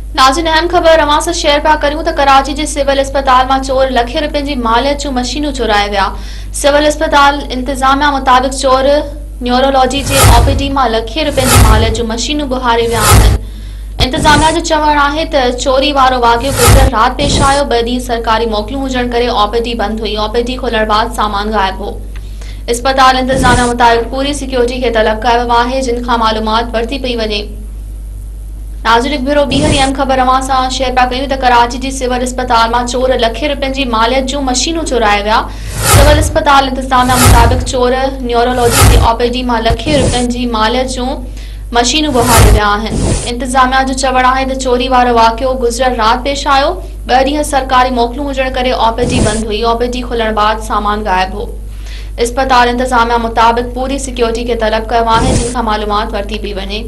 नाज़रीन, अहम ख़बर अवां सां शेयर पिया करियूं त कराची जे सिविल अस्पताल मां चोर लखे रुपयनि जी मालियत जूं मशीनूं चुराए विया। सिविल अस्पताल इंतज़ामिया मुताबिक़ चोर न्यूरोलॉजी जे ओपीडी मां लखे रुपयनि जी मालियत जूं मशीनूं गुहारे विया आहिनि। इंतज़ामिया जो चवणु आहे त चोरी वारो वाक़ियो गुज़िरियल राति पेश आयो। 2 ॾींहं सरकारी मोकलूं हुजण करे ओपीडी बंदि हुई। ओपीडी खोलण बाद सामान गायब हो। अस्पताल इंतज़ामिया मुताबिक़ पूरी सिक्योरिटी खे तलब कयो वियो आहे, जिन खां मालूमात वरिती पई वञे। नाज़रीन, भेरो ॿीहर अहम ख़बर अवां सां शेयर पिया कयूं त कराची जी सिविल अस्पताल मां चोर लखे रुपयनि जी मालियत जूं मशीनूं चुराए विया। सिविल अस्पताल इंतज़ामिया मुताबिक़ चोर न्यूरोलॉजी जे ओपीडी मां लखे रुपयनि जी मालियत जूं मशीनूं गुहारे विया आहिनि। इंतज़ामिया जो चवणु आहे त चोरी वारो वाक़ियो गुज़िरियल राति पेश आयो। 2 ॾींहं सरकारी मोकलूं हुजण करे ओपीडी बंदि हुई। ओपीडी खुलण बाद सामान गायब हो। अस्पताल इंतज़ामिया मुताबिक़ पूरी सिक्योरिटी खे तलब कयो आहे, जिन खां मालूमात वरिती पई वञे।